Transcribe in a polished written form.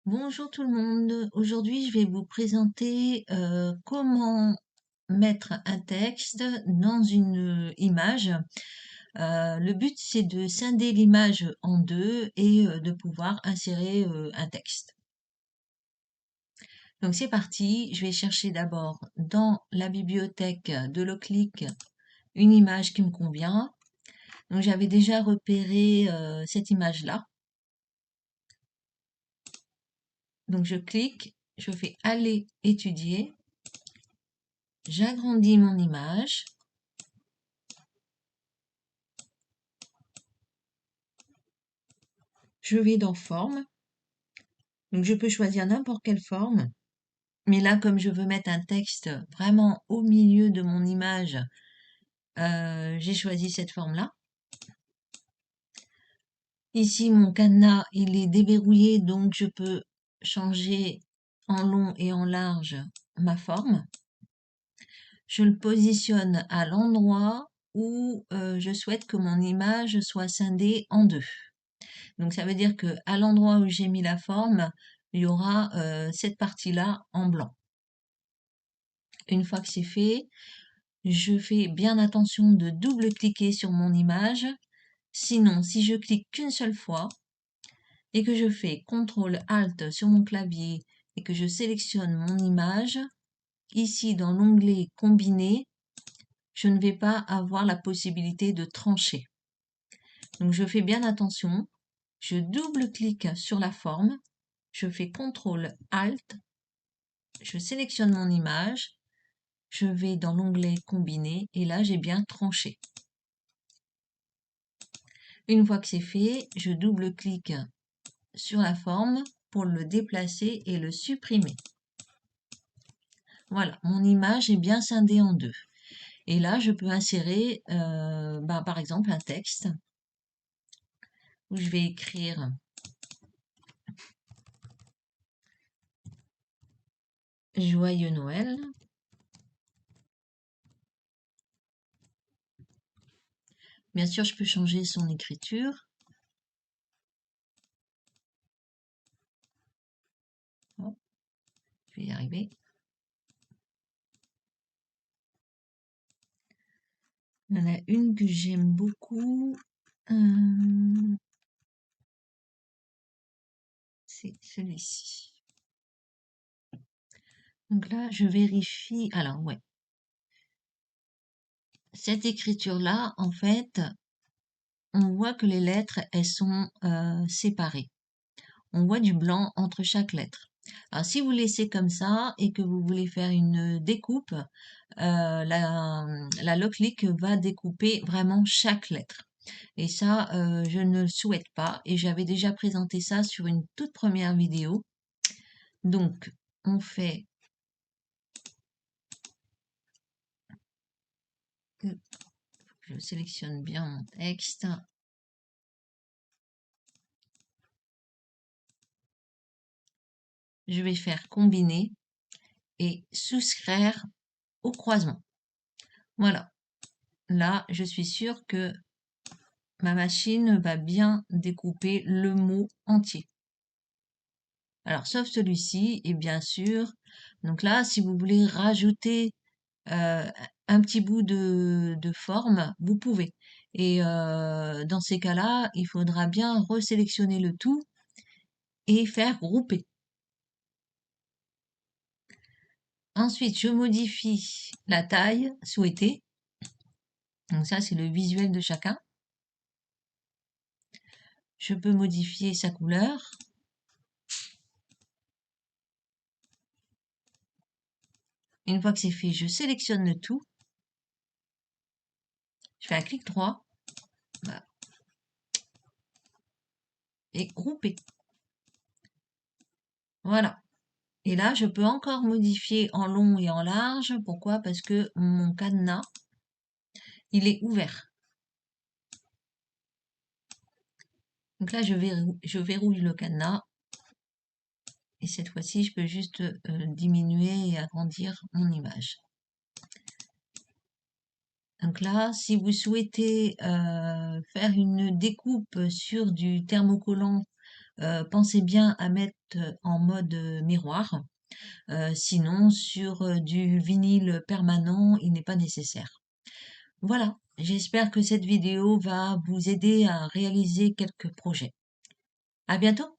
Bonjour tout le monde. Aujourd'hui, je vais vous présenter comment mettre un texte dans une image. Le but, c'est de scinder l'image en deux et de pouvoir insérer un texte. Donc c'est parti. Je vais chercher d'abord dans la bibliothèque de Loclick une image qui me convient. Donc j'avais déjà repéré cette image-là. Donc je clique, je fais aller étudier. J'agrandis mon image. Je vais dans forme. Donc je peux choisir n'importe quelle forme. Mais là, comme je veux mettre un texte vraiment au milieu de mon image, j'ai choisi cette forme-là. Ici, mon cadenas, il est déverrouillé, donc je peux changer en long et en large ma forme. Je le positionne à l'endroit où je souhaite que mon image soit scindée en deux. Donc ça veut dire que à l'endroit où j'ai mis la forme, il y aura cette partie-là en blanc. Une fois que c'est fait, je fais bien attention de double-cliquer sur mon image. Sinon, si je clique qu'une seule fois et que je fais CTRL-ALT sur mon clavier et que je sélectionne mon image, ici dans l'onglet Combiner, je ne vais pas avoir la possibilité de trancher. Donc je fais bien attention, je double-clique sur la forme, je fais CTRL-ALT, je sélectionne mon image, je vais dans l'onglet Combiner et là j'ai bien tranché. Une fois que c'est fait, je double-clique sur la forme pour le déplacer et le supprimer. Voilà, mon image est bien scindée en deux. Et là, je peux insérer, par exemple, un texte où je vais écrire Joyeux Noël. Bien sûr, je peux changer son écriture. Oh, je vais y arriver. Il y en a une que j'aime beaucoup. C'est celui-ci. Donc là, je vérifie. Alors, ouais. Cette écriture-là, en fait, on voit que les lettres, elles sont séparées. On voit du blanc entre chaque lettre. Alors, si vous laissez comme ça et que vous voulez faire une découpe, la Loclick va découper vraiment chaque lettre. Et ça, je ne le souhaite pas. Et j'avais déjà présenté ça sur une toute première vidéo. Donc, on fait... Je sélectionne bien mon texte. Je vais faire combiner et soustraire au croisement. Voilà. Là, je suis sûre que ma machine va bien découper le mot entier. Alors, sauf celui-ci, et bien sûr, donc là, si vous voulez rajouter un petit bout de forme, vous pouvez. Et dans ces cas-là, il faudra bien resélectionner le tout et faire grouper. Ensuite, je modifie la taille souhaitée. Donc ça, c'est le visuel de chacun. Je peux modifier sa couleur. Une fois que c'est fait, je sélectionne le tout. Je fais un clic droit. Voilà. Et grouper. Voilà. Et là, je peux encore modifier en long et en large. Pourquoi? Parce que mon cadenas, il est ouvert. Donc là, je verrouille le cadenas. Et cette fois-ci, je peux juste diminuer et agrandir mon image. Donc là, si vous souhaitez faire une découpe sur du thermocollant pensez bien à mettre en mode miroir. Sinon, sur du vinyle permanent, il n'est pas nécessaire. Voilà, j'espère que cette vidéo va vous aider à réaliser quelques projets. À bientôt!